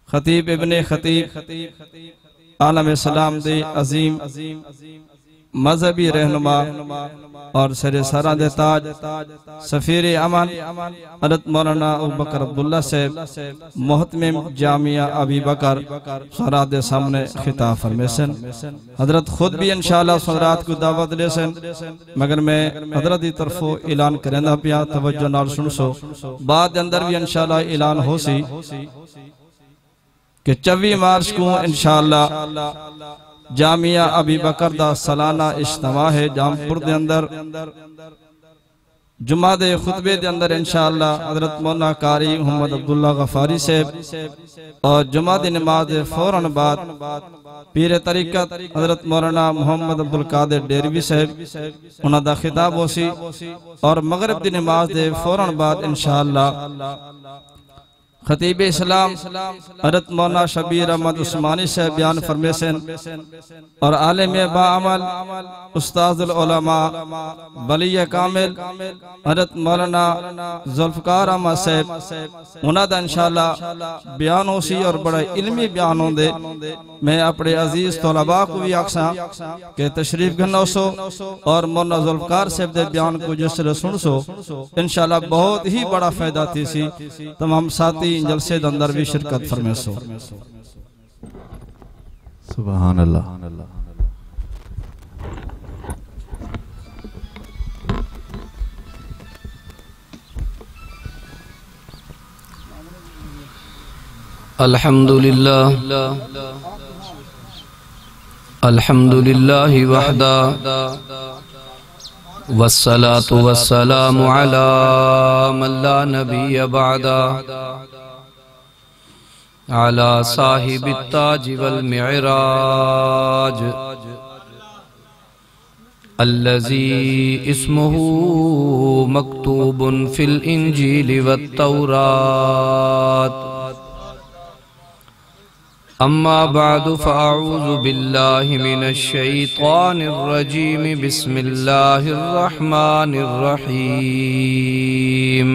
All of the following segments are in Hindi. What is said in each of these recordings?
खतीब इब्ने खतीब आलम सलाम दे अजीम मजहबी रहनुमा और सरे सरा दे ताज सफीर अमन हज़रत मौलाना अबू बकर अब्दुल्ला साहब मोहतमिम जामिया अबी बकर सरा दे सामने खिताब फरमेसन। हजरत खुद भी इंशाअल्लाह सरात को दावत देसन, मगर मैं हजरत की तरफों ऐलान करेंदा पिया, तवज्जो नाल सुनसो। बाद अंदर भी इंशाअल्लाह ऐलान होसी कि 24 मार्च को इंशाअल्लाह जामिया अबी बकर दा सालाना इज्तिमा है जामपुर दे अंदर। जुमा दे खुतबे दे अंदर इंशाअल्लाह हजरत मौलाना कारी मोहम्मद अब्दुल्ला गफारी साहब और जुमा दी नमाज दे फौरन बाद पीर तरीकत हजरत मौलाना मोहम्मद अब्दुल कादिर डेरवी साहब उन्हां दा खिताब होसी और मगरिब दी नमाज दे फौरन बाद इंशाअल्लाह खतीब इस्लाम हज़रत मौलाना शबीर अहमद उस्मानी से बयान फरमेसन और आलिम बाअमल उस्ताजुल उलमा वली कामिल हज़रत मौलाना जुल्फ़कार अहमद साहब उन्हां दा इंशाअल्लाह बयान होसी और बड़ा इल्मी बयान होंदे। मैं अपने अजीज तलबा को भी आखसा कि तशरीफ गन्नोसो और मौलाना जुल्फ़कार साहब दे बयान को जिसले सुनसो इंशाअल्लाह बहुत ही बड़ा फायदा थी सी। तमाम साथी जलसे अंदर भी शिरकत फरमेसो। सुभान अल्लाह। अल्हम्दुलिल्लाह अल्हम्दुलिल्लाह वहदा वस्सलातु वस्सलामु अला मन ला नबिय्य बअदा अला साहिबित ताज वल मिअराज अल्लज़ी इस्मुहु मक्तूबुन फिल इंजील वत तौरात। अम्मा बादु फ़अऊज़ु बिल्लाहि मिनश शैतानिर रजीम। बिस्मिल्लाहिर रहमानिर रहीम।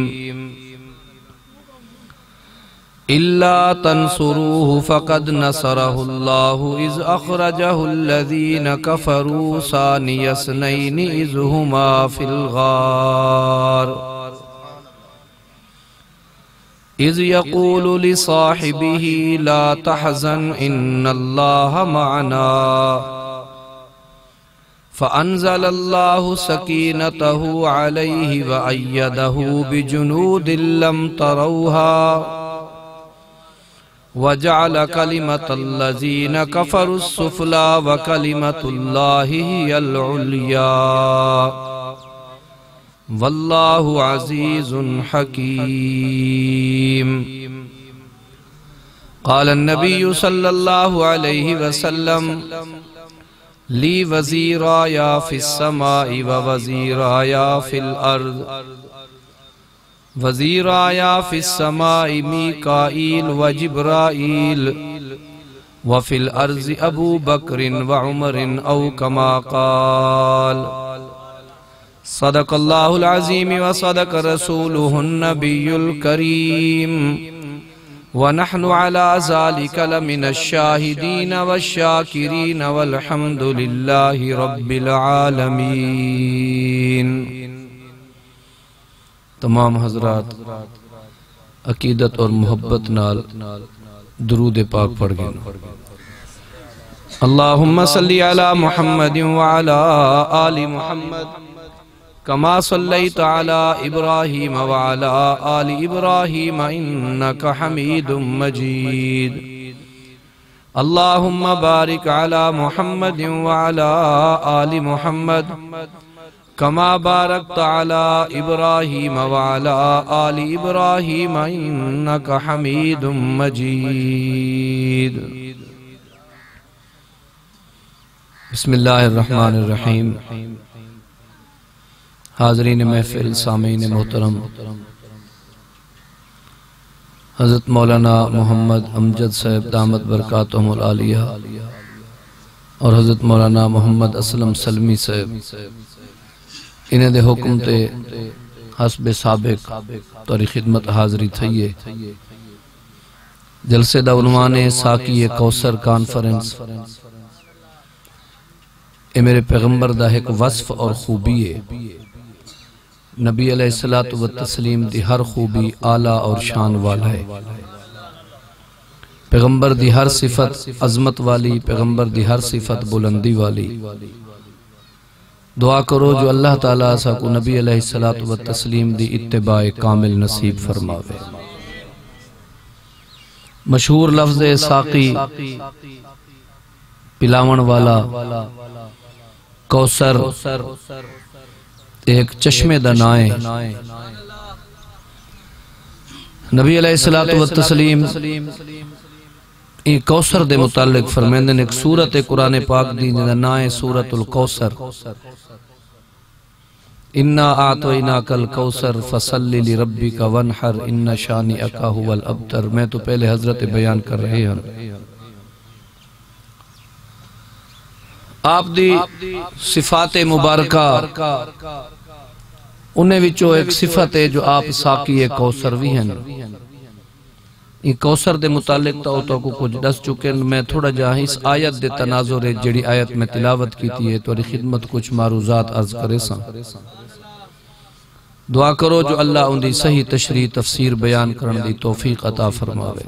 इल्ला तंसुरूहु फ़क़द नसरहुल्लाहु इज़ अख़रजहुल्लज़ीन कफ़रू सानियस्नैनि इज़ हुमा फ़िल ग़ार इज़ यक़ूलु लिसाहिबिही ला तहज़न इन्नल्लाहा मअना फ़अंज़लल्लाहु सकीनतहु अलैहि व अय्यदहु बिजुनूदिन लम तरौहा वजअल कलिमतल्लज़ीन कफ़रुस्सुफ़ला व कलिमतुल्लाहि हियल उलिया वल्लाहु अज़ीज़ुन हकीम। क़ाल अन्नबिय्यु सल्लल्लाहु अलैहि वसल्लम ली वज़ीराया फ़िस्समाइ व वज़ीराया फ़िल अर्ज़। वज़ीराया फ़िस्समाइ मीकाईल व जिब्राईल व फ़िल अर्ज़ अबू बक्रिन व उमरिन औ कमा क़ाल। सदक़ल्लाहुल अज़ीम व सदक़ रसूलुहुन नबियुल करीम व नहनु अला ज़ालिका लमिनश शाहिदीन वश्शाकिरीन वल्हम्दुलिल्लाहि रब्बिल आलमीन। तमाम हज़रात अकीदत और मोहब्बत नाल दुरूद पाक पढ़ गए। अल्लाहुम्मा सल्ली अला मुहम्मदिन व अला आलि मुहम्मद कमा सल्लैत अला इब्राहीम व अला आलि इब्राहीम इन्नका हमीदुम मजीद। अल्लाहुम्मा बारिक अला मुहम्मदिन व अला आलि मुहम्मद कमा बारकत अला इब्राहीम व अला आलि इब्राहीम इन्नका हमीदुम मजीद। बिस्मिल्लाहिर रहमानिर रहीम। हाज़रीन महफिल, सामीन मोहतरम, हज़रत मौलाना मोहम्मद अमजद साहब दामत बरकातुहुल आलिया और हज़रत मौलाना मोहम्मद असलम सलमी साहब इन्हें दे हुक्म ते हस्बे साबिक तोरी खिदमत हाज़री थी है। जलसे दा उन्वान है साकी कौसर कॉन्फ्रेंस। ये मेरे पैगंबर दा एक वस्फ और खूबी है। नबी अलैहिस्सलातु व तस्लीम दी हर खूबी आला और शान वाला है। पैगंबर दी हर सिफत अजमत वाली, पैगंबर दी हर सिफत बुलंदी वाली। दुआ करो जो अल्लाह ताला साकू नबी अलैहिस्सलातु व तस्लीम दी इत्तिबाए कामिल नसीब फरमावे। मशहूर लफ्ज़ साकी पिलावन वाला, कौसर एक चश्मे दा नाम है। नबी अलैहिस्सलातु व तस्लीम कौसर दे मुतालिक फरमांदे ने एक सूरत है कुरान पाक दी जिहदा नाम है सूरतुल कौसर। इन्ना आतोइनाकल कौसर फसल्लि लिरब्बिका वनहर इन्ना शानिअका हुवल अबतर। मैं तो पहले हजरत बयान कर रहे हैं। आप दी सिफाते मुबारका उन्हें विचों एक सिफत है जो आप साकी कौसर भी हैं। ये कौसर दे मुतालिक तो को कुछ दस चुके। मैं थोड़ा जा इस आयत दे तनाजुर जेड़ी आयत में तिलावत की है तो खिदमत कुछ मारूजात अर्ज करे सा। दुआ करो जो अल्लाह उनकी सही तशरीह तफसीर बयान करने दी तौफीक अता फरमावे।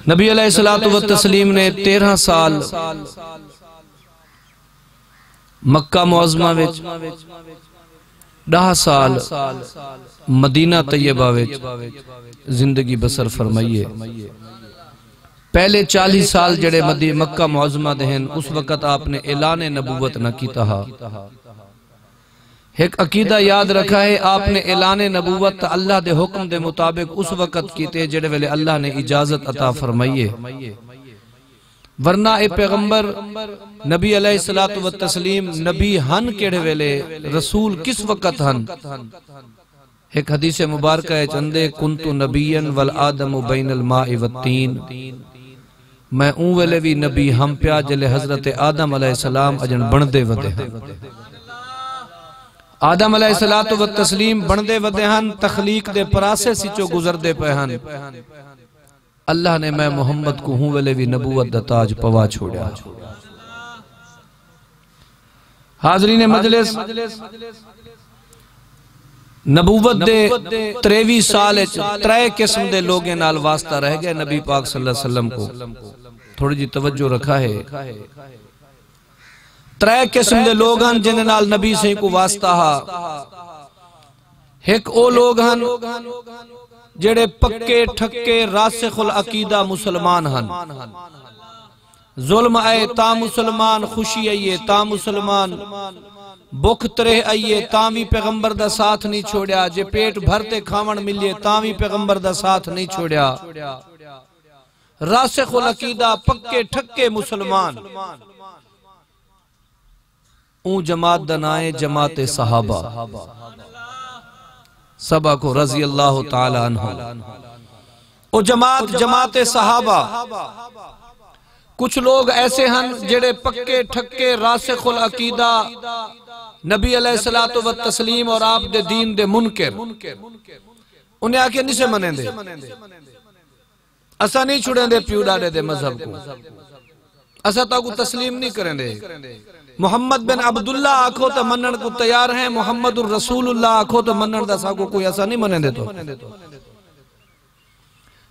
नबी अलैहिस्सलातु व तस्लीम ने 13 साल मक्का मुअज़्ज़मा विच, 10 साल मदीना तैयबा विच जिंदगी बसर फरमाई है। पहले 40 साल जड़े मक्का मुअज़्ज़मा दे हैं उस वक़्त आपने ऐलान नबूवत न कीता। एक अकीदा याद रखा है, आपने ऐलान नबूवत अल्लाह दे हुक्म दे मुताबिक उस वक़्त कीते जेड़े वेले अल्लाह ने इजाजत अता फरमाई है। वरना ए पैगंबर नबी अलैहिस्सलातु व तस्लीम नबी हन केड़े वेले, रसूल किस वक़्त हन। एक हदीस मुबारक है चंदे कुंतु नबियन वल आदम बैनल माइ वत्तीन। मैं ऊं वेले भी नबी हम प्या जले हजरत आदम अलैहिस्सलाम अजन बनदे वदे हैं। आदम अलैहिस्सलातु व तस्लीम बनदे वदे हन, तखलीक दे प्रोसेस चो गुजरदे पे हन। अल्लाह ने मैं मोहम्मद को हूं वेले भी नबूवत दा ताज पवा छोड़ा। हाजरीन मजलिस, नबूवत दे 23 साल 3 किस्म दे लोगों नाल वास्ता रह गया नबी पाक सल्लल्लाहु अलैहि वसल्लम को। थोड़ी जी तवज्जो रखा है। 3 किस्म दे लोग हैं जिन्हें नाल नबी से को वास्ता हा। एक ओ लोग हैं जेड़े पक्के ठक्के रासिखुल अकीदा मुसलमान हन। जुल्म आए ता मुसलमान, खुशी आइए ता मुसलमान, भुख तरे आइए ता भी पैगंबर दा साथ नहीं छोड़िया, जे पेट भरते खावन मिलिए ता भी पैगंबर दा साथ नहीं छोड़िया। रासिखुल अकीदा पक्के ठक्के मुसलमान। ऊ जमात दा नाम है जमात सहाबा। सबा को रजी अल्लाह ताला अन्हु। ओ जमात जमात सहाबा। कुछ लोग ऐसे हैं जेड़े पक्के ठक्के रासिखुल अकीदा नबी अलैहिस्सलातु व तस्लीम और आप दे दीन दे मुनकर, उन्हें आके नहीं से मने दे। असा नहीं छुड़े दे प्यू डाडे दे मजहब को, असा ताकू तस्लीम नहीं करें दे। मोहम्मद बिन अब्दुल्ला आखो तो मनन को तैयार है, मोहम्मदुर रसूलुल्लाह आखो तो मनन दा साको कोई ऐसा नहीं मने दे। तो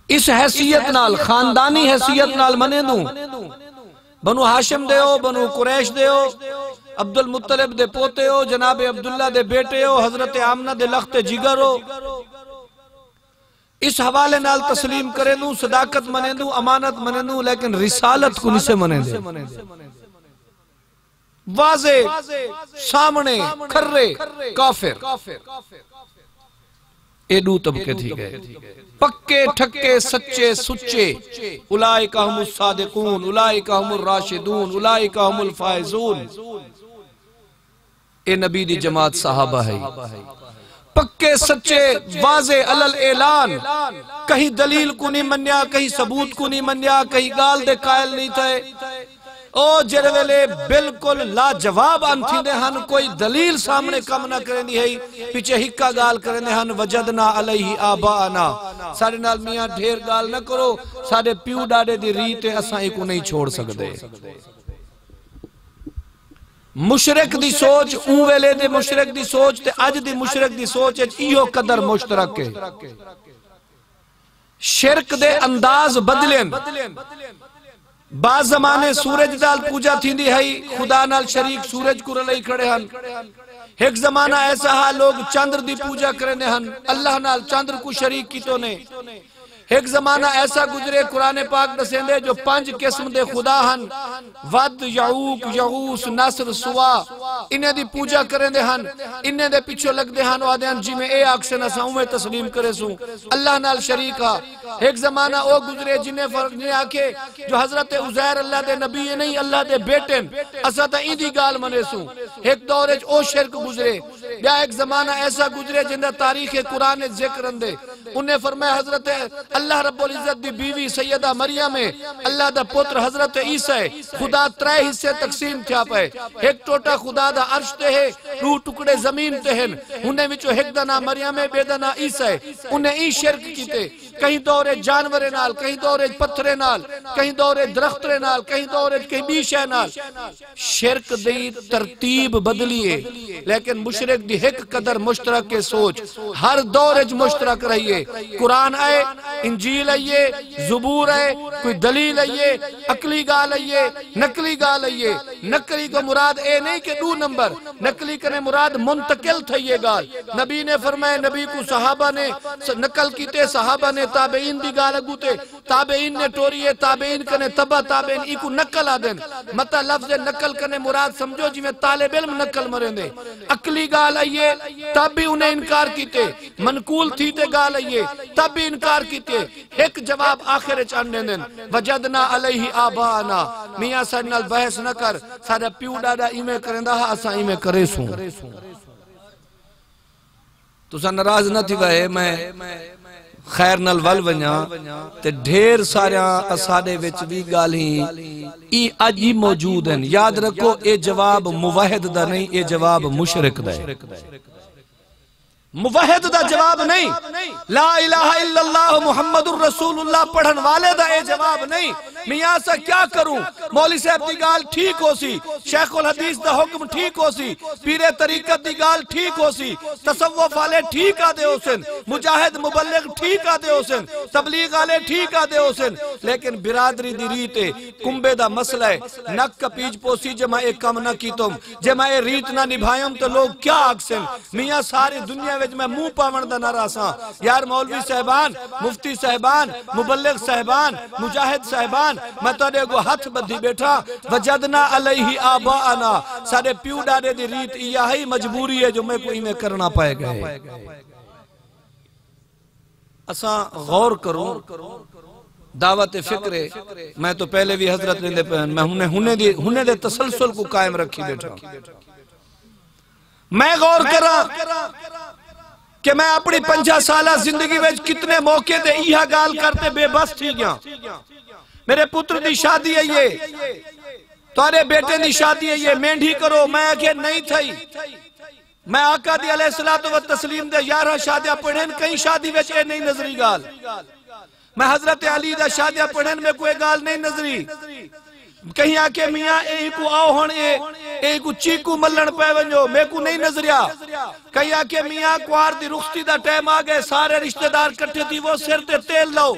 इस हैसियत नाल, खानदानी हैसियत नाल मने दूं। बनु हाशिम दे हो, बनु कुरैश दे हो, अब्दुल मुत्तलिब दे पोते हो, जनाब अब्दुल्ला दे बेटे हो, हजरत आमना दे लख्ते जिगर हो, इस हवाले नाल तस्लीम करे दूं, सदाकत मने दूं, अमानत मने दूं, लेकिन रिसालत को नहीं से मने दे। वाजे सामने खर्रे काफिर एडू तबके थी गए। पक्के ठक्के सच्चे सुच्चे, उलाइका हुमुस सादिकून, उलाइका हुमुर राशिदून, उलाइका हुमुल फाइजून। ए नबी दी जमात सहाबा है। पक्के सच्चे वाजे अलल ऐलान, कहीं दलील को नहीं मन्या, कहीं सबूत को नहीं मन्या, कहीं गाल दे कायल नहीं थे, ओ जेरे वेले बिल्कुल लाजवाब अंथिंदे हन, कोई दलील सामने कम ना करेंदी है, पीछे हिक्का गाल करेंदे हन, वजदना अलैहि आबाना। साडे नाल मियां ढेर गाल ना करो, साडे प्यू डाडे दी रीत असां इको नहीं छोड़ सकदे। मुशरक दी सोच ऊ वेले दे मुशरक दी सोच ते अज दी मुशरक दी सोच विच इहो कदर मुश्तरक है। शिरक दे अंदाज बदलेन। बाज जमाने सूरज नाल पूजा थींदी है, खुदा नाल शरीक सूरज को रलई खड़े हन। एक जमाना ऐसा है लोग चंद्र दी पूजा करने हन, अल्लाह नाल चंद्र को शरीक कीतो ने। एक जमाना ऐसा गुजरे कुरान पाक दसेंदे जो 5 किस्म दे खुदा हन, वद यऊक यऊस नसर सुवा, इन्हें दी पूजा करेंदे हन, इन्हें दे पिछो लगदे हन, आदे हन जिवें ए आखसन असां उवें तस्लीम करेसूं, अल्लाह नाल शरीक आ। एक जमाना ओ गुजरे जिन्हें फर्क नहीं आके जो हजरत उजैर अल्लाह दे नबी नहीं, अल्लाह दे बेटे असां तां इंदी गाल मनेसूं। एक दौर विच ओ शिरक गुजरे। या एक जमाना ऐसा गुजरे जिंदा तारीख कुरान जिक्र रंदे, उन्हें फरमाया हजरत अल्लाह रब्बुल इज्जत दी बीवी सैयदा मरियम है, अल्लाह दा पुत्र हजरत ईसा है, खुदा 3 हिस्से तकसीम थिया पे। एक टोटा खुदा दा अर्श ते है, 2 टुकड़े जमीन ते हैं, उन्हें विचों एक दा नाम मरियम है, बे दा नाम ईसा है। उन्हें ई शिरक कीते, कहीं दौरे जानवरे नाल, कहीं दौरे पत्थरे नाल, कहीं दौरे दरख्तरे नाल, कहीं दौरे कहीं बी शै नाल। शिरक दी तरतीब बदलिए, लेकिन मुशरिक दी एक कदर मुश्तरक के सोच हर दौर विच मुश्तरक रहिए। कुरान आए, इंजील आइए, ज़ुबूर आए, कोई दलील आइए, अकली गाल आइए, नकली गाल आइए। नकली को मुराद ए नहीं कि 2 नंबर, नकली कने मुराद मुंतकिल थई ये गाल। नबी ने फरमाया, नबी को सहाबा ने नकल कीते, सहाबा ने ताबेईन दी गाल अगूते, ताबेईन ने टोरिए, ताबेईन कने तबा ताबेईन इको नकल आदेन। मता लफ्ज़ नकल कने मुराद समझो जिवें तालिब इल्म नकल मरेंदे। अकली गाल आइए तब भी उन्हें इनकार कीते, मनकूल थी ते गाल आइए तब भी इनकार कीते। एक जवाब आखिर च आने देन, वजदना अलैहि आबाना। मियां साडे नाल बहस न कर, साडा प्यू डाडा इवें करेंदा हा, असां इवें करेसूं। तुसां नाराज न थी वहे, मैं खैर नाल वल वञा ते ढेर सारा असाडे विच भी गालीं ई अज ही मौजूद हैं। याद रखो, ये जवाब मुवाहिद दा नहीं, ये जवाब मुशरिक दा है। मुवाहिद दा जवाब नहीं, ला इलाहा इल्लल्लाह मुहम्मदुर रसूलुल्लाह पढ़न वाले दा ये जवाब नहीं। मियां सा क्या करूं, मौलवी साहब दी गाल ठीक हो सी, शेखुल हदीस दा हुक्म ठीक हो सी, पीरे तरीकत दी गाल ठीक हो सी, तसव्वुफ वाले ठीक आदे होसन, मुजाहिद मुबल्लिग ठीक आदे होसन, तबलीग वाले ठीक आदे होसन। लेकिन बिरादरी दी रीत है, कुंबे दा मसला है, नक कपीज पोसी जे मैं एक कम न कीतुम, जे मैं ये रीत ना निभायम तो लोग क्या आखसन। मियां सारी दुनिया विच मैं मुंह पावण दा नारा सा। यार मौलवी साहबान, मुफ्ती साहबान, मुबल्लिग साहबान, मुजाहिद साहबान, मैं तुहाडे अगों हथ बधी बैठा, वजदना अलैहि आबाना। साडे प्यू डाडे दी रीत इहा ही मजबूरी है जो मैं को इवें करना पाएगा। असां गौर करो, दावत फिक्र। मैं तो पहले भी हजरत लेंदे पे, मैं हुने दे तसलसल को कायम रखी बैठा। मैं गौर करा कि मैं अपनी 50 साल जिंदगी में कितने मौके ते इहा गाल करते बेबस थी गया। मेरे पुत्र दी शादी है ये, तारे बेटे दी शादी है ये, मेंढी करो। मैं आखे नहीं थई। मैं आका दी अलैहिस्सलातु व तस्लीम दे 11 शादियां पढ़न, कई शादी विच ए नहीं नजरी गाल। मैं हजरत अली दा शादियां पढ़न में कोई गाल नहीं नजरी। कहीं आके मियां ए को आओ हुण ए को चीकू मल्लण पे वञो, मैं को नहीं नजरिया। कहीं आके मियां कुआर दी रुखती दा टाइम आ गए, सारे रिश्तेदार इकट्ठे थी, वो सिर ते तेल लो,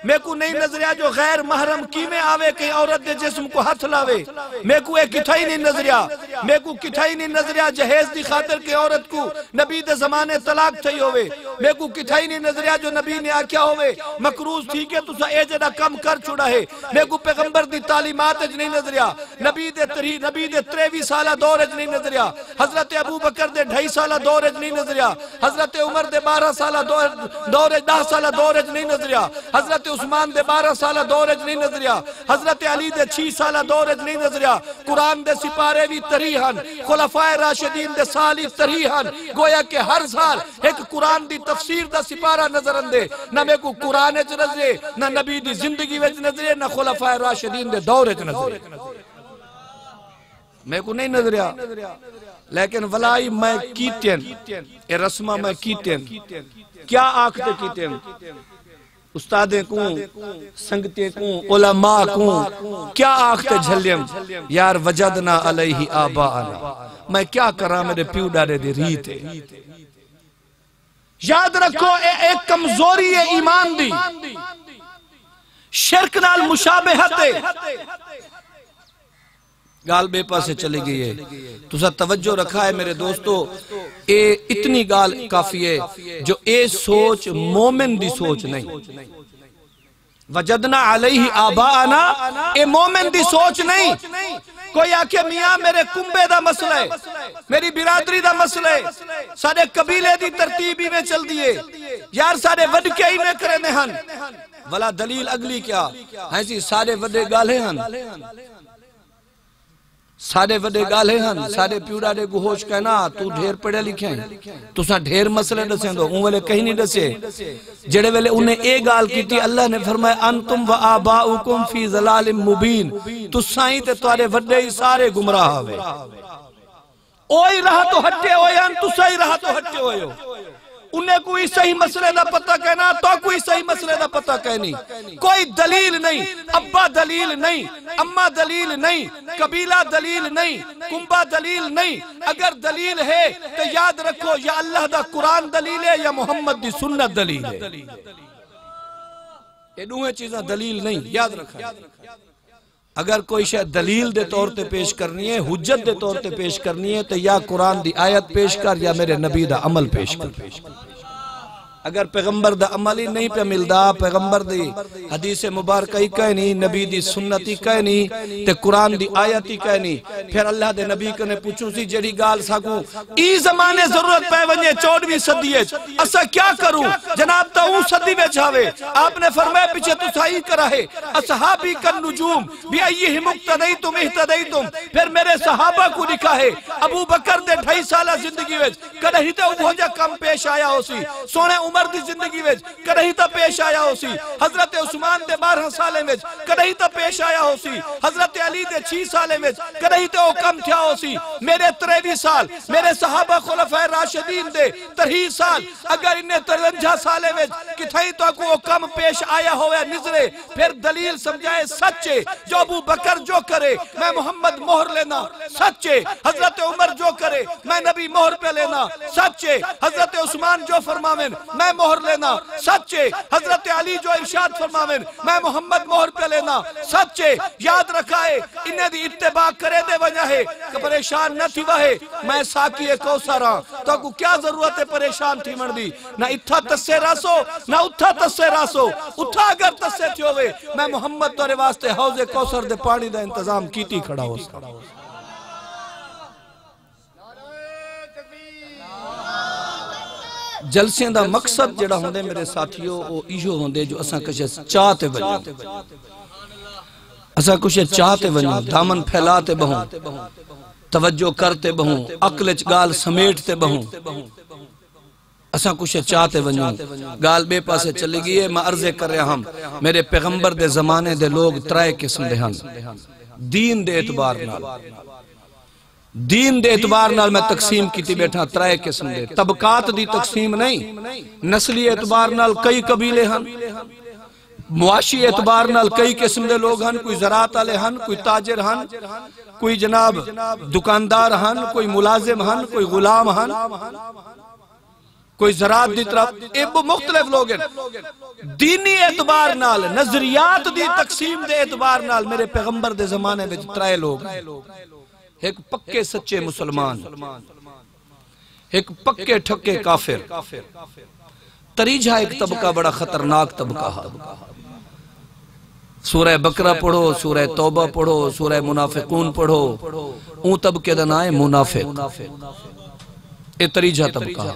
मैं को नहीं नजरिया जो गैर महरम कीमें आवे, कहीं औरत दे जिस्म को हाथ लावे, मैं को ए किथा ही नहीं नजरिया। मैं को किथा ही नहीं नजरिया जहेज दी खातिर के औरत को नबी दे जमाने तलाक थई होवे। मैं को किथा ही नहीं नजरिया जो नबी ने आख्या होवे मकरूज थी के तुसा ए जड़ा कम कर छुड़ा है। मैं को पैगंबर दी तालीमात नहीं नजरिया, नबी दे 23 साला दौर नहीं नजरिया, हजरत अबू बकर दे 2.5 साला दौर नहीं नजरिया, हजरत उमर दे 12 साला दौर 10 साला दौर नहीं नजरिया, हजरत उस्मान दे 12 साला दौर नहीं नजरिया, हजरत अली दे 6 साला दौर नहीं नजरिया। कुरान दे सिपारे भी तरी हन, खुलफाए राशिदीन दे साल ही तरी हन। गोया के हर साल एक कुरान दी तफसीर दा सिपारा नजर आंदे, ना मैं को कुरान च नजरे, ना नबी दी जिंदगी विच नजरे, ना खुलफाए राशिदीन दे दौर च नजरे। मैं को नहीं नजरिया, लेकिन वलाई मैं कीतेन ए रस्मा मैं कीतेन क्या आखते कीतेन उस्तादे को संगते को उलमा को क्या आखते झल्यम यार वजदना अलैहि आबाअना, मैं क्या करा मेरे प्यू डारे दी रीत है। याद रखो एक कमजोरी है ईमान दी, शिरक नाल मुशाबहत है। गाल बेपासे चली गई है, तुसा तवज्जो रखा है मेरे दोस्तों। ए इतनी गाल काफी है जो ए सोच मोमिन दी सोच नहीं। वजदना अलैहि आबाअना ए मोमिन दी सोच नहीं। कोई आखे मियां मेरे कुंबे दा मसला है, मेरी बिरादरी दा मसला है, सारे कबीले दी तरतीब ही में चल दिए यार, सारे वडके ही में करे हन वला दलील अगली क्या है जी, सारे वडे गाले हन, सारे वडे गाले हन, सारे प्यूड़ा दे गुहोश कहना तू ढेर पढ़े लिखे हैं, तुसा ढेर मसले दसे दो, उन वेले कहीं नहीं दसे। जेड़े वेले उन्हें ए गाल की थी, अल्लाह ने फरमाया अंतुम व आबाउकुम फी ज़लालिम मुबीन, तुसाई ते तुम्हारे वड्डे ही सारे गुमराह हवे। ओई रहा तो हट्टे होए हन, तुसाई रहा तो हट्टे होए हो। उन्हें कोई सही मसले का पता कहना तो कोई सही मसले का पता कहनी, कोई दलील नहीं, अब्बा दलील नहीं, अम्मा दलील नहीं, कबीला दलील नहीं, कुंबा दलील नहीं। अगर दलील है तो याद रखो या अल्लाह दा कुरान दलील है या मोहम्मद दी सुन्नत दलील है। ये दोनों चीजें दलील नहीं, याद रखो। अगर कोई शायद दलील दे तौर पे पेश करनी है, हुज्जत दे तौर पे पेश करनी है, तो या कुरान दी आयत पेश कर या मेरे नबी दा अमल पेश कर। अगर पैगंबर दा अमल ही नहीं पे मिलदा, पैगंबर दी हदीस मुबारक ही कहनी, नबी दी सुन्नत ही कहनी, ते कुरान दी आयत ही कहनी, फिर अल्लाह दे नबी कने पूछूं सी जेड़ी गाल साकू ई जमाने जरूरत पै वने 14वीं सदी है, असा क्या करूं जनाब, तो ऊ सदी में जावे। आपने फरमाया पीछे तो सही करा है, असहाबी कन नुजूम भी अय्यहि मुक्तदैतुम इhtadaytum। फिर मेरे सहाबा को लिखा है, अबू बकर दे 2.5 साल जिंदगी विच कदे ते वो जा कम पेश आया होसी, सोने उमर दी जिंदगी विच कदे तो पेश आया होसी, हजरत उस्मान दे 12 साल में कदे तो पेश आया होसी, हजरत अली दे 6 साल में कदे तो कम थिया होसी, मेरे 23 साल, मेरे सहाबा खुलफाए राशिदीन दे 30 साल, अगर इन्हें 53 साल में किथई तो को कम पेश आया होवे निजरे, फिर दलील समझाए सच्चे। जो अबू बकर जो करे मैं मोहम्मद मोहर लेना, सच्चे। हजरत उमर जो करे मैं नबी मोहर पे लेना, सच्चे। हजरत उस्मान जो फरमावेन मैं मोहर लेना, सच्चे। हजरत अली जो इरशाद फरमावेन मैं मोहम्मद मोहर पे लेना, सच्चे। याद रखा है इन्हें दी इत्तेबा करे दे वजह है कि परेशान न थी वहे, मैं साकी कौसर हां, तो को क्या जरूरत है परेशान थी मन दी, ना इत्था तस्से रासो ना उठा तस्से रासो, उठा अगर तस्से थोवे मैं मोहम्मद तोरे वास्ते हौजे कौसर दे पानी दा इंतजाम कीती खड़ा हो। जलसे दा मकसद जेड़ा होंदे मेरे साथियों वो इहो होंदे जो असा कुछ चाहते वजो, असा कुछ चाहते वजो, दामन फैलाते बहूं, तवज्जो करते बहूं, अक्ल च गाल समेटते बहूं, असा कुछ चाहते वजो, गाल बे पासे चली गई है। मैं अर्जे कर रहा हम मेरे पैगंबर दे जमाने दे लोग 3 किस्म दे हन, दीन दे एतबार नाल, दीन दे एतबार नाल मैं तकसीम की बैठा 3 किस्म दे, तबकात दी तकसीम नहीं, नस्ली एतबार नाल कई कबीले हन, मुआशी एतबार नाल कई किस्म दे लोग हन, कोई ज़रात वाले हन, कोई ताजिर हन, कोई जनाब दुकानदार हन, कोई मुलाजिम हन, कोई गुलाम हन, कोई ज़रात दी तरफ ए मुख्तलिफ लोग हैं। दीनी एतबार नाल, नजरियात दी तकसीम दे एतबार नाल मेरे पैगंबर दे जमाने में 3 लोग, एक पक्के सच्चे मुसलमान, एक पक्के ठक्के काफिर, तरीजा एक तबका बड़ा खतरनाक तबका है। सूरह बकरा पढ़ो, सूरह तौबा पढ़ो, सूरह मुनाफिकून पढ़ो, ऊ तबके दा नाम है मुनाफिक, ए तरीजा तबका है।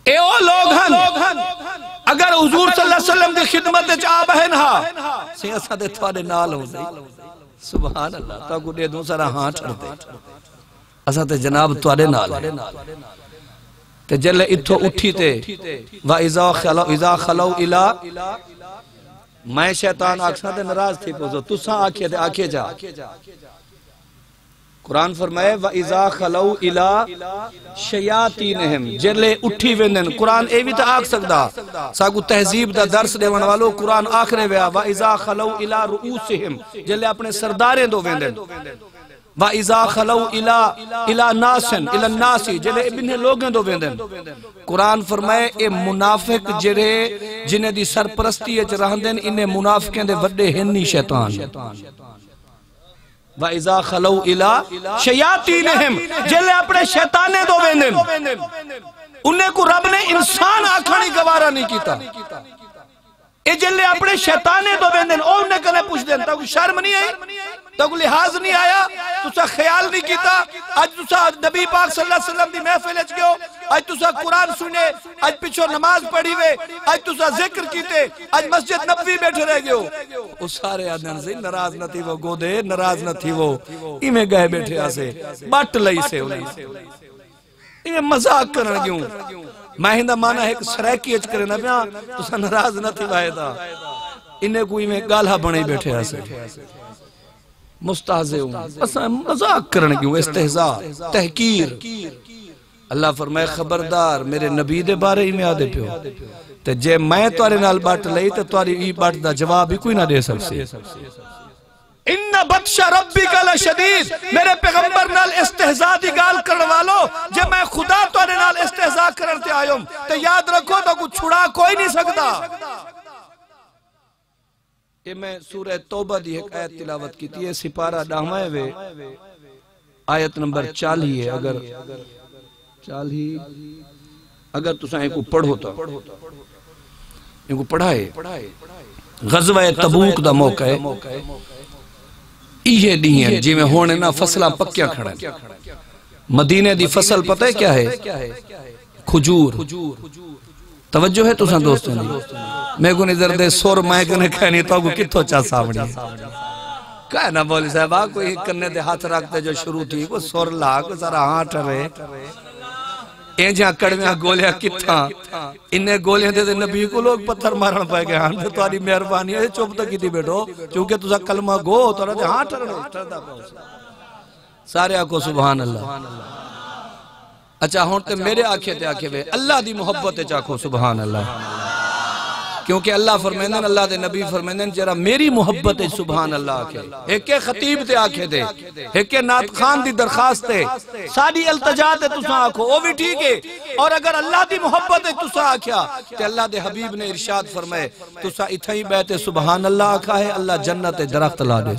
ए ओ लोग हन अगर हुजूर सल्लल्लाहु अलैहि वसल्लम दी खिदमत च आ बहन हा सी असा दे थारे नाल हो जाई, सुभान अल्लाह, ता को दे दूसरा हां ठरदे असा ते जनाब तुहाडे नाल ते जले इथो उठी ते वा इजा खलौ इला, मैं शैतान आखसा ते नाराज थी पोजो, तुसा आखे ते आखे जा, कुरान फरमाए व इज़ा खलौ इला शयातीनहिम जेले उठी वेंदन। कुरान ए भी तो आख सकदा सागु तहजीब दा दर्स देवन वालो कुरान आखरे वे व इज़ा खलौ इला रुऊसिहिम जेले अपने सरदारे दो वेंदन। व इज़ा खलौ इला नासिन इला नासी जेले इब्ने लोगों दो वेंदन। कुरान फरमाए ए मुनाफिक जेरे जिन्हें दी सरपरस्ती च रहंदन इन्हें मुनाफिकें दे वड्डे हिन्नी शैतान। व इज़ा खलौ इला शयातीनहिम जेले अपने शैताने दो वेंदन। उन्हें को रब ने इंसान आखणी गवारा नहीं कीता। ए जेले अपने शैताने दो वेंदन ओ उन्हें कने पुछ देन ता शर्म नहीं आई तो लिहाज नहीं आया तुसा ख्याल नहीं किया। आज तुसा नबी पाक सल्लल्लाहु अलैहि वसल्लम दी महफिल च गयो आज तुसा कुरान सुने आज पिछो नमाज पढ़ी वे आज तुसा जिक्र कीते आज मस्जिद नबवी बैठे रह गयो। ओ सारे आदन से नाराज न थी वो गोदे नाराज न थी वो इमे गए बैठे आसे बट लई से उन्हें इमे मजाक करन क्यों मैं हिंदा माना एक सराकी च करे ना पिया तुसा नाराज न थी वायदा इने कोई में गाला बने बैठे आसे मुस्ताज़े असा मजाक करन क्यों इस्तेहजा तहकीर। अल्लाह फरमाए खबरदार मेरे नबी दे बारे ही में आदे पियो ते जे मैं तुआरे नाल बट लई ते तुआरी ई बट दा जवाब ही कोई ना दे सकसी। इन्ना बत्शा रब्बिका लशदीद मेरे पैगंबर नाल इस्तेहजा दी गाल करन वालो जे मैं खुदा तुआरे नाल इस्तेहजा करन ते आयो ते याद रखो तो कुछ छुड़ा कोई नहीं सकदा। ये मैं सूरह तौबा दी एक आयत तिलावत की थी सिपारा 10वां वे आयत नंबर 40 है। अगर 40 अगर तुसा इनको पढ़ो तो इनको पढ़ाए गज़वा तबूक दा मौका है इहे दी है जिवें होने ना फसलां पक्कियां खड़न। मदीने दी फसल पता है क्या है खजूर। तवज्जो है तुसा दोस्तों दी मैं को निजर दे सुर मैं कने कहनी तो को किथों चा सावणी कह ना बोली साहब आ कोई कन्ने ते हाथ रखते जो शुरू थी को सुर ला को सारा हाथ रे ए जा कड़वियां गोलियां किथा इन्ने गोलियां दे नबी को लोग पत्थर मारन पए गए हां तो तुम्हारी मेहरबानी है चुप तक कीती बैठो क्योंकि तुसा कलमा गो तोरा ते हाथ टरदा सारे को सुभान अल्लाह। अच्छा हुन ते मेरे आखे वे अल्लाह दी मोहब्बत च आखो सुभान अल्लाह क्योंकि अल्लाह फरमांदन अल्लाह दे नबी फरमांदन जरा मेरी मोहब्बत है सुभान अल्लाह आखे एक खतीब ते आखे दे एक नात खान दी दरखास्त है साडी इल्तिजा ते तुसा आखो ओ भी ठीक है। और अगर अल्लाह दी मोहब्बत है तुसा आख्या ते अल्लाह दे हबीब ने इरशाद फरमाए तुसा इथे ही बैठे सुभान अल्लाह आखा है अल्लाह जन्नत दरख्त ला दे।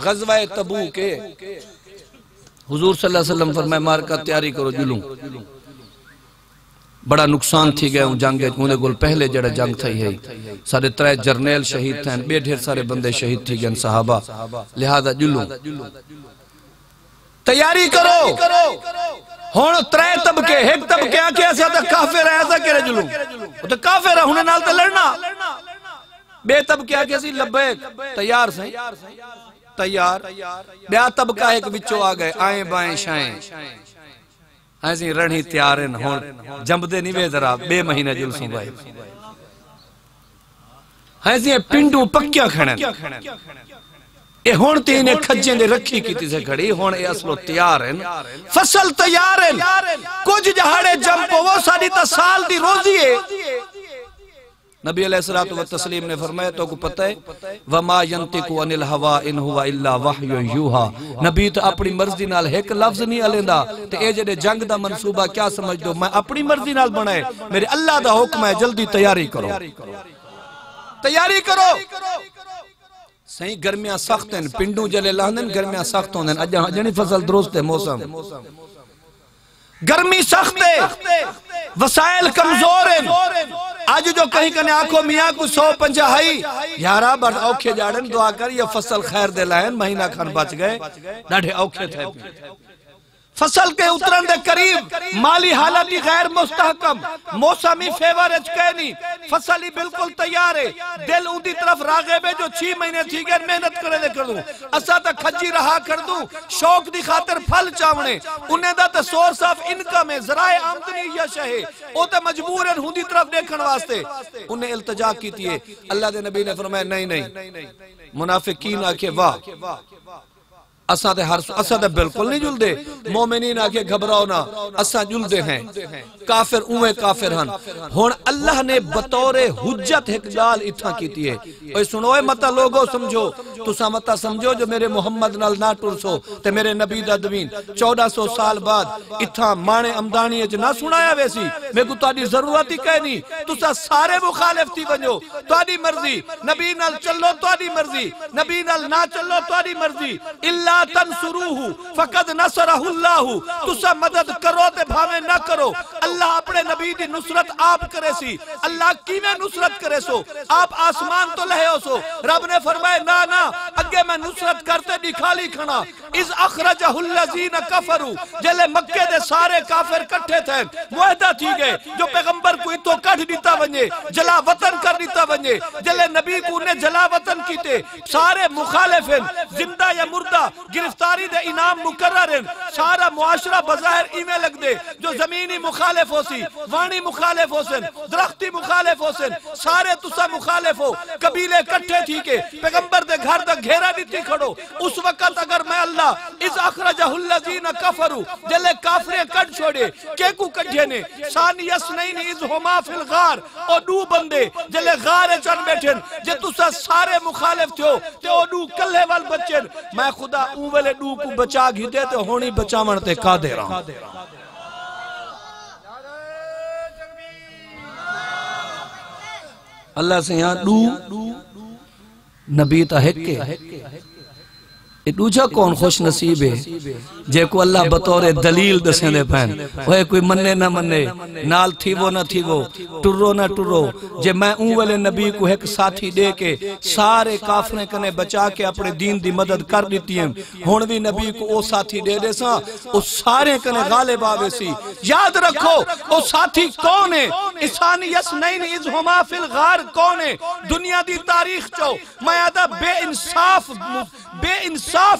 गज़वा तबूक के हुजूर सल्लल्लाहु अलैहि वसल्लम फरमाए मार का तैयारी करो जुलूं बड़ा नुकसान थी गए जंग मुझे कोल पहले जड़ा जंग थी है सारे 3 जरनैल शहीद थे बे ढेर सारे बंदे शहीद थी गए सहाबा लिहाजा जुलूं तैयारी करो हुन 3 तबके एक तबके आके असा तो काफिर है ऐसा करे जुलूं तो काफिर हुन नाल ते लड़ना बे तबके आके असि लब्बैक तैयार सही तैयार बया तबका एक विचो आ गए आए बाएं शाएं ऐसी रणी तैयार हुन जंबदे नहीं वे जरा 2 महीने जुलसूं भाई ऐसी पिंडू पक्कियां खड़न ए हुन ते ने खज्जे दे रखी कीती से खड़ी हुन ए असलो तैयार है फसल तैयार है कुछ जहाड़े जंप वो साडी ता साल दी रोजी है। नबी अलैहिस्सलातु व तस्लीम ने फरमाया तो को पता है वमा यंतिकु अनिल हवा इन हुवा इल्ला वहयु यूहा नबी तो अपनी मर्जी नाल एक लफ्ज नहीं अलेंदा ते ए जेडे जंग दा मंसूबा क्या समझ दो मैं अपनी मर्जी नाल बनाए मेरे अल्लाह दा हुक्म है जल्दी तैयारी करो सही गर्मियां सख्त हैं पिंडू जले लांदन गर्मियां सख्त होंदन अज जणी फसल दुरुस्त है मौसम गर्मी सख्त है वसाइल कमजोर है आज जो कहीं कने आखो मियां को 150 यारा बड़ औखे जाड़न दुआ कर ये फसल खैर दे लाइन महीना खन बच गए डाढे औखे थे फसल के उतरन दे करीब माली हालत ही गैर मुस्तहकम मौसमी फेवर नहीं फसल ही बिल्कुल तैयार है दिल उदी तरफ राग़िब है जो 6 महीने थी गए मेहनत करे दे कर दूं असा तक खजी रहा कर दूं शौक दी खातिर फल चावने उन्हें दा ते सोर्स ऑफ इनकम है जराए आमदनी यश है ओ ते मजबूर है हुंदी तरफ देखण वास्ते उन्हें इल्तिजा कीती है। अल्लाह दे नबी ने फरमाया नहीं नहीं मुनाफिकीन आके वाह असा ते हर असा ते बिल्कुल नहीं जुलदे। मोमिनीन आके घबराओ ना, असा जुलदे हैं। काफिर उवे काफिर हन। हुण अल्लाह ने बतौरे हुज्जत एक गाल इत्था कीती है। ओए सुनो ए मता लोगो समझो, तुसा मता समझो जो मेरे मोहम्मद नाल ना टुरसो ते मेरे नबी दा दवीन 1400 साल बाद इत्था माणे अमदानी च ना सुनाया वेसी। मेरे को तादी जरूरत ही कह नहीं, तुसा सारे मुखालिफ थी बनो, तादी मर्जी। नबी नाल चलो तादी मर्जी, नबी नाल ना चलो तादी मर्जी। इल्ला तंसुरूहु फकद नसरहुल्लाहु, तुसा मदद करो ते भावे ना करो, अल्लाह अपने नबी दी नुसरत आप करे सी। अल्लाह कीवे नुसरत करे सो, आप आसमान तो लहे हो सो। रब ने फरमाए ना ना अगे मैं नुसरत करते दिखाली खना। इस अखरजहुल्लज़ीना कफरू, जले मक्के दे सारे काफिर इकट्ठे थे, मुआहदा थी गए जो पैगंबर को इतो कढ दिता वने, जला वतन कर दिता वने। जले नबी को ने जला वतन कीते, सारे मुखालिफ जिंदा या मुर्दा गिरफ्तारी दे इनाम मुकर्रर हैं। सारा मुआशरा बज़ाहिर इवें लग दे जो जमीनी मुखालिफ हो सी, वाणी मुखालिफ हो सन, दरख्ती मुखालिफ हो सन, सारे तुसा मुखालिफ हो। कबीले इकट्ठे थी के पैगंबर दे घर दा घेरा दिती खड़ो। उस वक्त अगर मैं अल्लाह इस अखरजहुल्लज़ीना कफरू, जले काफिरे कढ छोड़े, के को कढे ने सानी यसनैन इज हुमा फिल गार, ओ दू बंदे जले गार चन बैठन, जे तुसा सारे मुखालिफ थियो ते ओ दू कल्ले वाल बचन। मैं खुदा ऊ वाले दू को बचा घिते ते होनी बचावन ते कादिर हां। अल्लाह से यहाँ दू नबी ता हिक ए दूजा कौन खुश नसीब है जेको अल्लाह बतौरे दलील दसेंदे पैन। ओए कोई मन्ने ना मन्ने, नाल थी वो ना थी वो, टुरो ना टुरो। जे मैं ऊ वाले नबी को एक साथी दे के सारे काफिरे कने बचा के अपने दीन दी मदद कर दीती है, हुण भी नबी को ओ साथी दे दे सा, ओ सारे कने गालिब आवे सी। याद रखो ओ साथी कौन है? इसानी यसनैन इज हुमा फिल गार कौन है? दुनिया दी तारीख चो मैं आदा बेइंसाफ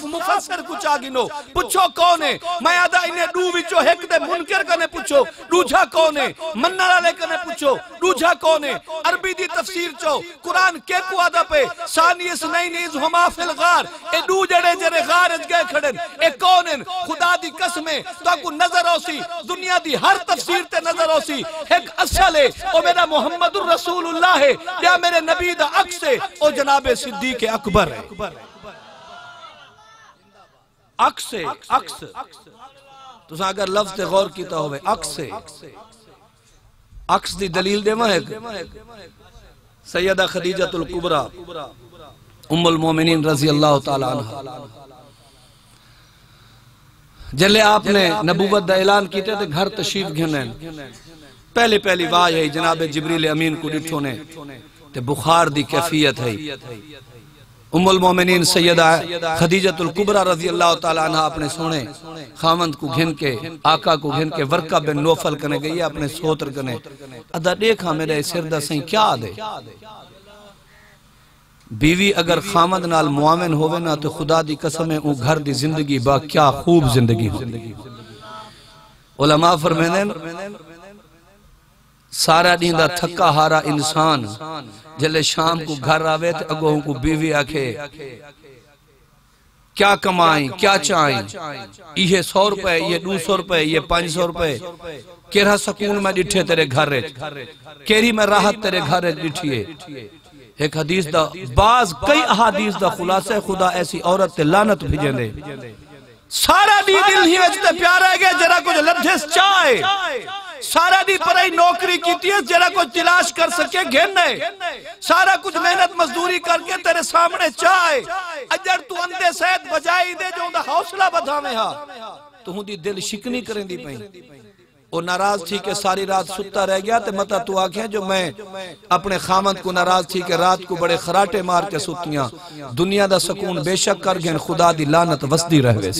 मुफस्सिर कुछ आगिनो पूछो कौन है? मैं आदा इन्हें दू विचो एक दे मुनकर कने पूछो, दूजा कौन है? मन्नण वाले कने पूछो, दूजा कौन है? अरबी दी तफसीर चो कुरान के को आदा पे सानी इसनैन इज हुमा फिल गार, ए दू जड़े जड़े गार च गए खड़न, ए कौन है? खुदा दी कसमें ताकू नजर ओसी, दुनिया दी हर तफसीर ते नजर ओसी एक असल है, ओ मेरा मुहम्मदुर रसूलुल्लाह है या मेरे नबी दा अक्स है, ओ जनाबे सिद्दीक अकबर है। अक्स है, अक्स तुसा अगर लफ्ज़ ते गौर कीता होवे, अक्स है। अक्स दी दलील देवा है सैयदा खदीजतुल कुबरा उम्मुल मोमिनीन रज़ी अल्लाह तआला अन्हा, जले आपने नबूवत दा ऐलान कीते ते घर तशरीफ घने, पहले पहली वाह है जनाब जिब्रील अमीन को डिठो ने ते बुखार दी कैफियत है। उम्मुल मोमिनीन सैयदा खदीजतुल कुबरा रज़ी अल्लाह तआला अन्हा अपने सोने खामंद को घिन के, आका को घिन के वर्का बिन नौफल कने गई अपने सोत्र कने, अदा देखा मेरे सिर दा सही क्या दे। बीवी अगर खामद नाल मुआविन होवे ना तो खुदा दी कसम है ऊ घर दी जिंदगी बा क्या खूब जिंदगी हो। उलमा फरमांदे सारा दिन दा थका हारा इंसान जले शाम को घर आवे तो अगों को बीवी आखे क्या कमाई क्या चाई, ये 100 रुपए, ये 200 रुपए, ये 500 रुपए, केरा सुकून में डिठे तेरे घर, केरी में राहत तेरे घर डिठिए। एक हदीस दा बाज कई अहादीस दा खुलासा खुदा ऐसी औरत ते लानत भेजेंदे, सारा दी दिल ही विच ते प्यार है गया जरा कुछ लब्धे चाहे, सारा दी पराई नौकरी कीती है जरा कुछ तलाश कर सके घेने, सारा कुछ मेहनत मजदूरी करके तेरे सामने चाहे, अजर तू अंधे सैद बजाई दे जो उनका हौसला बढ़ावे हा, तू दी दिल शिकनी करेंदी पई। वो नाराज थी के सारी रात सुता रह गया ते मता तू आखे जो मैं अपने खामद को नाराज थी के रात को बड़े खराटे मार के सुतियां, दुनिया दा सुकून बेशक कर गए खुदा दी लानत वसदी रहवे।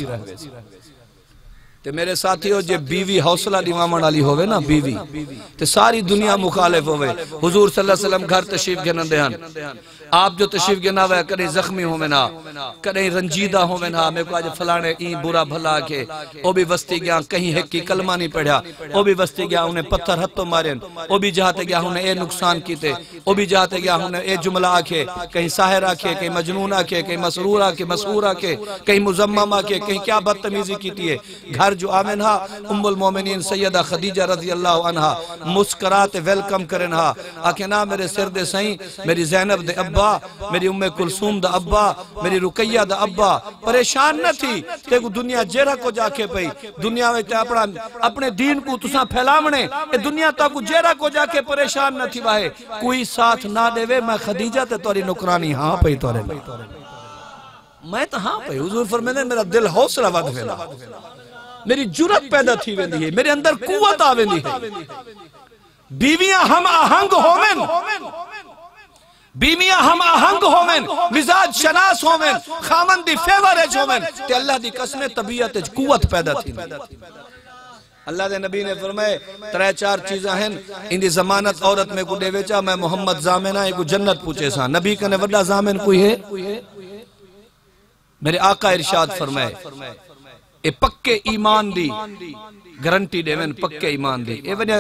ते मेरे साथियों जे बीवी हौसला दिवावण वाली होवे ना बीवी ते सारी दुनिया मुखालिफ होवे। हुजूर सल्लल्लाहु अलैहि वसल्लम घर तशरीफ गिनंदे हन, आप जो तशरीफ गिनावे कदे जख्मी होवे ना कदे रंजीदा होवे ना, मेरे को आज फलाने ई बुरा भला के ओ भी वस्ती गया कहीं है की कलमा नहीं पढ़ा, ओ भी वस्ती गया उन्हें पत्थर हथों मारे, ओ भी जाते गया उन्हें ए नुकसान कीते, ओ भी जाते गया उन्हें ए जुमला आखे, कहीं साहिर आखे, कहीं मजनून आखे, कहीं मसरूर आखे, मसहूर आखे, कहीं मुजम्मम आखे, कहीं क्या बदतमीजी की है। घर जो आवेन हा उम्मुल मोमिनीन सैयदा खदीजा रज़ी अल्लाह अन्हा मुस्कुराते वेलकम करेन हा, आखे ना मेरे सिर दे सही मेरी ज़ैनब दे अब्बा, मेरी उम्मे कुलसूम दा अब्बा, मेरी रुकैया दा अब्बा परेशान न थी ते को दुनिया जेरा को जाके पई दुनिया में अपना अपने दीन को तुसा फैलावणे ए दुनिया ता को जेरा को जाके परेशान न थी वाहे कोई साथ ना देवे मैं खदीजा ते तोरी नुकरानी हां पई तोरे मैं तो हां पई। हुजूर फरमाते मेरा दिल हौसला वध वेला, मेरी जुरत पैदा थी वेंदी है, मेरे अंदर कुव्वत आ वेंदी है। बीवियां हम आहंग होवेन, बीवियां हम आहंग होवेन, मिजाज शनास होवेन, खामंदी फेवरेज होवेन ते अल्लाह दी कसम तबीयत च कुव्वत पैदा थी। अल्लाह दे नबी ने फरमाए 3-4 चीज़ा हैं इंदी जमानत औरत में को देवे चा मैं मोहम्मद जामिना को जन्नत पूछे सा। नबी कने वड्डा जामिन कोई है? मेरे आका इरशाद फरमाए ए पक्के ईमान दी गारंटी देवेन, पक्के ईमान दी ए वजह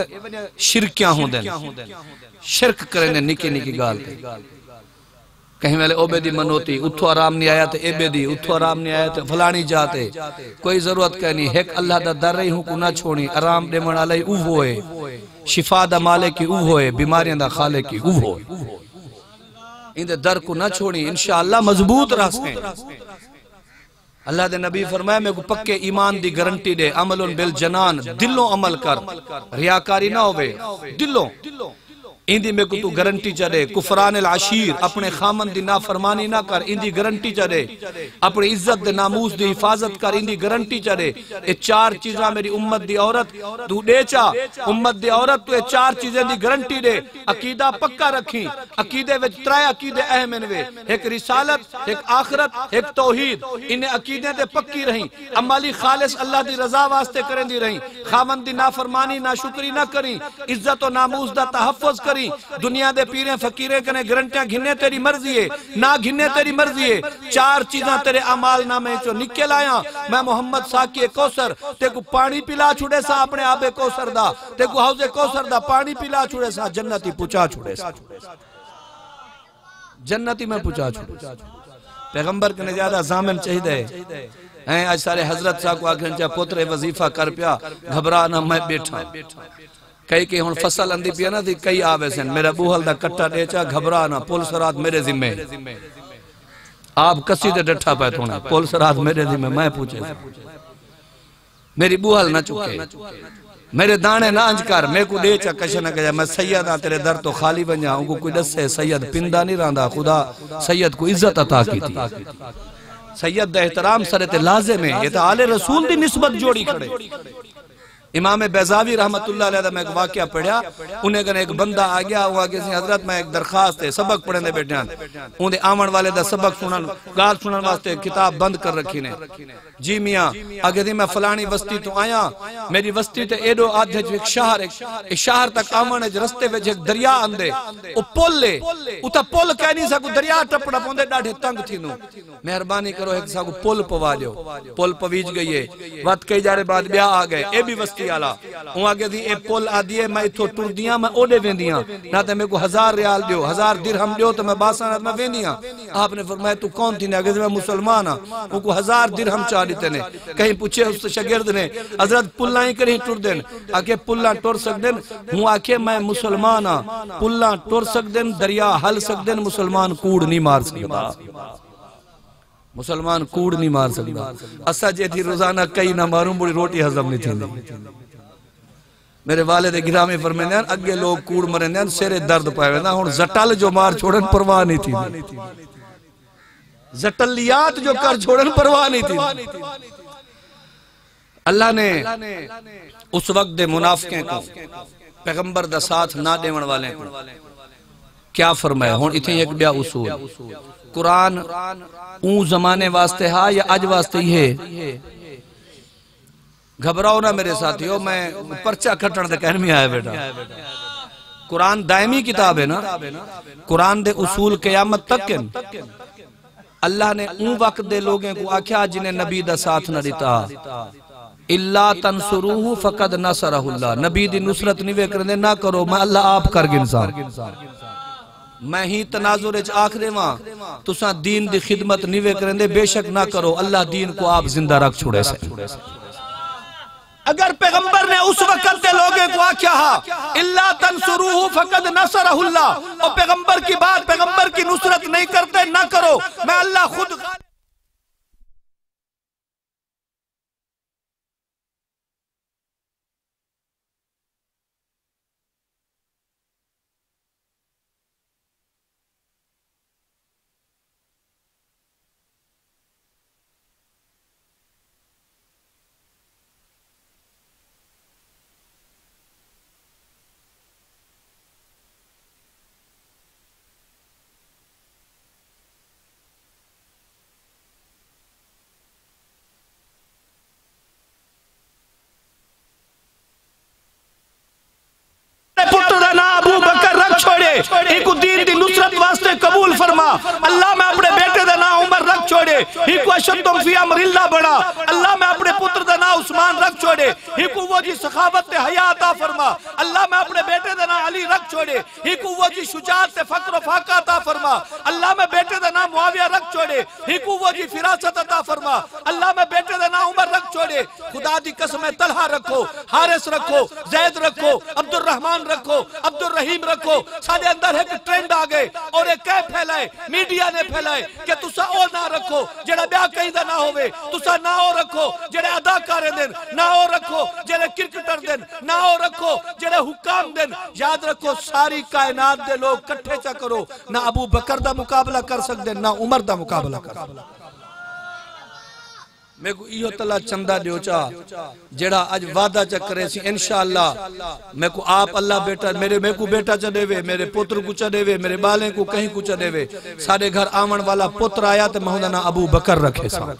शिरकियां होंदे शिरक करें निकी निकी गाल कहीं वाले ओबे दी मनोती उठो आराम नहीं आया तो एबे दी उठो आराम नहीं आया तो फलानी जाते कोई जरूरत कह नहीं है। अल्लाह दा दर रही हूं को ना छोड़ी, आराम देवण वाले ऊ होए, शिफा दा मालिक की ऊ होए, बीमारियां दा खालिक की ऊ होए, इंदे दर को ना छोड़ी इंशाअल्लाह मजबूत रास्ते। अल्लाह दे नबी फरमाया मैं को पक्के ईमान दी गारंटी दे, अमलुन बिल जनान, दिलों अमल कर, रियाकारी ना होवे, दिलों इंदी में को तू गारंटी चढ़े। कुफरान अल आशीर, अपने खामन दी नाफरमानी ना कर, इंदी गारंटी चढ़े। अपनी इज्जत दे नामूस दी हिफाजत कर, इंदी गारंटी चढ़े। ये 4 चीज़ा मेरी उम्मत दी औरत तू दे चा, उम्मत दी औरत तू ये 4 चीजें दी गारंटी दे। अकीदा पक्का रखी, अकीदे विच 3 अकीदे अहम वे, एक रिसालत, एक आखिरत, एक तौहीद। इन्हें अकीदे दे पक्की रही, अमली खालिस अल्लाह दी रजा वास्ते करेंदी रही, खामन दी नाफरमानी ना शुक्री ना करी, इज्जत और नामूस दा तहफ्फुज करी। दुनिया दे पीरे फकीरे कने गारंटियां घिने तेरी मर्जी है ना घिने तेरी मर्जी है। 4 चीज़ा तेरे अमाल नामे चो निकल आया। मैं मोहम्मद साकी कौसर ते को पानी पिला छुड़े सा, अपने आबे कौसर दा ते को हौजे कौसर दा पानी पिला छुड़े सा, जन्नती पुचा छुड़े सा, जन्नती में पुचा छुड़े। पैगंबर कने ज्यादा जामिन चाहिए हैं। आज सारे हजरत साहब को आखन चा पुत्र वजीफा कर पिया, घबरा ना मैं बैठा। कई हुन फसल आंदी पिया ना, कई आवे सन मेरा बूहल दा कट्टा देचा, घबरा ना पुलिस रात मेरे जिम्मे, आप कसी दे डठा पे थोड़ा पुलिस रात मेरे जिम्मे, मैं पूछे मेरी बूहल ना चुके, मेरे दाने ना अंज कर, मैं को दे चा कश ना कजा, मैं सैयद आ तेरे दर तो खाली बन जा। उनको कोई दसे सैयद पिंदा नहीं रहा, खुदा सैयद को इज्जत अता की थी। सैयद दा एहतराम सरे ते लाजिम है, ये तो आले रसूल दी निस्बत जोड़ी खड़े। इमाम बैजावी रहमतुल्लाह अलैह दा मैं एक वाकया पढ़िया, उन्हें कने एक बंदा आ गया, वो आगे से हजरत मैं एक दरखास्त है, सबक पढ़ने बैठे उन्हें आवन वाले दा सबक सुनन गाल सुनन वास्ते किताब बंद कर रखी ने। जी मियाँ आगे दी मैं फलानी बस्ती तो आया, मेरी बस्ती ते एडो आधे एक शहर तक आवन रस्ते विच एक दरिया आंदे, ओ पुल ले उता पुल कह नहीं सकू, दरिया टपड़ा पौंदे डाढे तंग थीनू, मेहरबानी करो एक सागू पुल पवा दियो। पुल पवीज गई है, वत कई जारे बाद ब्याह आ गए, ए भी बस्ती आला उ आगे दी ए पुल आ दिए, मैं इथों टुरदियां मैं ओडे वेंदियां ना, ते मेरे को 1000 रियाल दियो, 1000 दिरहम दियो तो मैं बासा मैं वेंदियां। आपने फरमाया तू कौन थी? आगे मैं मुसलमान हां। उनको 1000 दिरहम चा दिते ने। कहीं पूछे उस शागिर्द ने हजरत पुल्ला ही कहीं टुर देन, आके पुल्ला टुर सकदेन? हूं आके मैं मुसलमान हां, पुल्ला टुर सकदेन, दरिया हल सकदेन, मुसलमान कूड़ नहीं मार सकदा, मुसलमान कूड़ नहीं मार सकता। असा जे थी रोजाना कई ना मारूं बुरी रोटी हजम नहीं थी। मेरे वाले दे गिरामी फरमांदे अगे लोग कूड़ मरेंदे सिरे दर्द पावे ना, हुन जटल जो मार छोड़न परवाह नहीं थी, जटलियात जो कर छोड़न परवाह नहीं थी। अल्लाह ने उस वक्त दे मुनाफिकें को, पैगंबर दा साथ ना देवन वाले को क्या फरमाया? हुन इथे एक बिया उसूल, कुरान ऊ जमाने वास्ते हा या अज वास्ते ही है? घबराओ ना मेरे साथियों, मैं पर्चा कटण दे कहन में आया बेटा। कुरान दायमी किताब है ना, कुरान दे उसूल क़यामत तक के। अल्लाह ने उन वक्त दे लोगों को आख्या जिन्हें नबी दा साथ न दिता, इल्ला तंसुरूहु फकद नसरहुल्लाह, नबी दी नुसरत नहीं वे करदे ना करो, मैं अल्लाह आप कर गिनसा। मैं ही तनाजुर च आख देवा तुसा दीन दी खिदमत नहीं वे करदे, बेशक ना करो, अल्लाह दीन को आप जिंदा रख छोड़े से। अगर पैगंबर ने उस वक्त के लोगों को आख्या इल्ला तंसुरूहु फकद नसरहुल्लाह, और पैगंबर की बात, पैगंबर की नुसरत नहीं करते ना करो, मैं अल्लाह खुद। पुत्र दा नाम अबू बकर रख छोड़े, एक दीन दी नुसरत वास्ते कबूल फरमा। अल्लाह मैं अपने बेटे दा नाम उमर रख छोड़े, एक अशद्दुम फी अमरिल्लाह बड़ा। अल्लाह मैं अपने पुत्र दा नाम उस्मान रख छोड़े, एक वो जी सखावत ते हया अता फरमा। अल्लाह मैं अपने बेटे दा नाम अली रख छोड़े, एक वो जी शुजाअत ते फक्र फाका अता फरमा। अल्लाह मैं बेटे दा नाम मुआविया रख छोड़े, एक वो जी फिरासत अता फरमा। अल्लाह मैं बेटे दा नाम उमर रख छोड़े। खुदा दी कसम है, तलहा रखो, हारिस रखो, जैद रखो, अब्दुल रहमान रखो, अब्दुल रहीम रखो। साडे अंदर एक ट्रेंड आ गए और एक कह फैलाए, मीडिया ने फैलाए कि तुसा ओ ना रखो जेड़ा ब्याह कहीं दा ना होवे, तुसा ना ओ रखो जेड़े अदाकार देन, ना ओ रखो जेड़े क्रिकेटर देन, ना ओ रखो जेड़े हुक्काम देन। याद रखो सारी कायनात दे लोग इकट्ठे चा करो, ना अबू बकर दा मुकाबला कर सकदे, ना उमर दा मुकाबला कर सकदे। मैं को इहो तला चंदा दियो चा जेड़ा आज वादा च करे सी इंशाअल्लाह। मैं को आप अल्लाह बेटा मेरे को बेटा च देवे, मेरे पुत्र को च देवे, मेरे बाले को कहीं को च देवे। सारे घर आवन वाला पुत्र आया तो मैं ना अबू बकर रखे सा।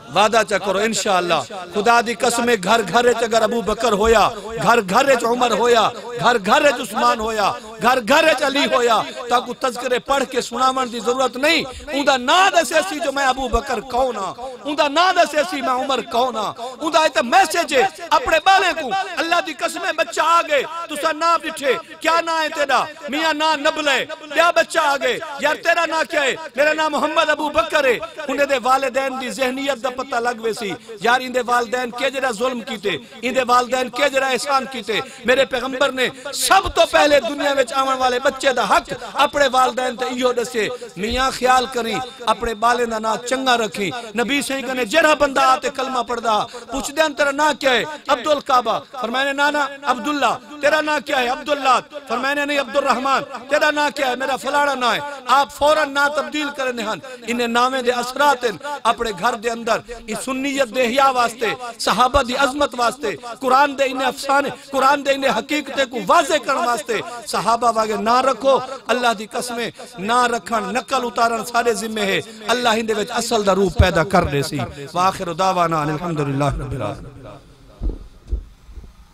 वादा चा करो इंशाअल्लाह। खुदा दी कसम, घर घर च अगर अबू बकर होया, घर घर च उमर होया, घर घर च उस्मान होया, घर घर च अली होया, ताकू तज़किरे पढ़ के सुनावन दी जरूरत नहीं। उनका ना दसे सी जो मैं अबू बकर कौन हां, उनका ना दसे सी मैं उमर कौन हां। उनका इतना मैसेज है अपने बाले को। अल्लाह दी कसम, बच्चा आ गए तुसा ना दिठे, क्या ना है तेरा? मियां ना नबले। क्या बच्चा आ गए, यार तेरा ना क्या है? मेरा नाम मोहम्मद अबू बकर है। उन्हें दे वालिदैन दी ज़हनियत दा पता लग वैसी, यार इंदे वालिदैन के जरा जुल्म कीते, इंदे वालिदैन के जरा एहसान कीते। मेरे पैगंबर ने सब तो पहले दुनिया में आवन वाले बच्चे दा हक अपने वालिदैन ते इहो दसे, मियां ख्याल करी अपने बाले दा ना चंगा रखी। नबी सही कने जेड़ा बंदा आते कलमा पढ़दा पूछदे तेरा ना क्या है? अब्दुल काबा। फरमाने ना ना अब्दुल्ला। तेरा ना क्या है? अब्दुल्ला। फरमाने नहीं अब्दुल रहमान। तेरा ना क्या है? मेरा फलाना ना है। आप फौरन ना तब्दील करने हन। इन्हें नामे दे असरात अपने घर दे अंदर इस सुन्नियत दे हिया वास्ते, सहाबा दी अजमत वास्ते, कुरान दे इन्हें अफसाने, कुरान दे इन्हें हकीकते को वाजे करने वास्ते सहाबा वागे ना रखो। अल्लाह दी कसमें ना रखन, नकल उतारन सारे जिम्मे है। अल्लाह इंदे विच असल दा रूप पैदा कर दे सी। व आखिरु दावाना अल्हम्दुलिल्लाह रब्बिल आलमीन।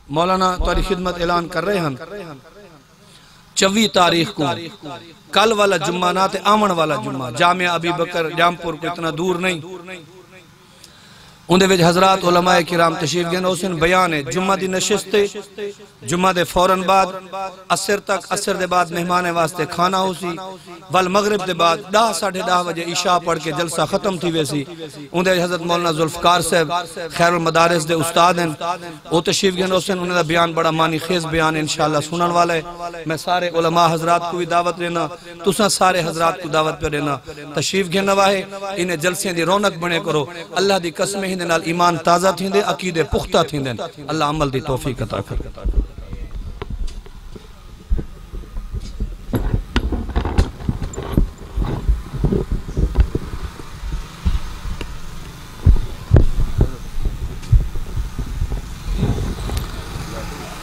मौलाना तुम्हारी खिदमत ऐलान कर रहे हैं 24 तारीख को, कल वाला जुम्मा ना ते आवन वाला जुम्मा, जामिया अबी बकर जामपुर को इतना दूर नहीं, उनदे विच हजरात उलमाए किराम तशरीफ गए। उस दिन बयान है जुम्मा दी नशिस्त, जुम्मा दे फौरन बाद असर तक, असर दे बाद मेहमान वास्ते खाना होसी, वल मगरिब दे बाद 10 साढ़े 10 बजे ईशा पढ़ के जलसा खत्म थी वैसी। उनदे हजरत मौलाना जुल्फकार साहब खैरुल मदारिस दे उस्ताद हैं, वो तशरीफ गए। उस दिन उन्होंने बयान बड़ा मानी खेज बयान इंशाअल्लाह सुनने वाला है। मैं सारे उलमा हजरात को भी दावत देना, तुसा सारे हजरात को दावत पे देना, तशरीफ घेना वाहे, इन्हें जलसे दी रौनक बने करो। अल्लाह दी कसम नाल ईमान ताज़ा थींदे, अकीदे पुख्ता थींदे। अल्लाह अमल दी तौफीक अता करे।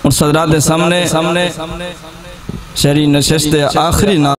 और सदरात सामने शहरी नशिस्त आखिरी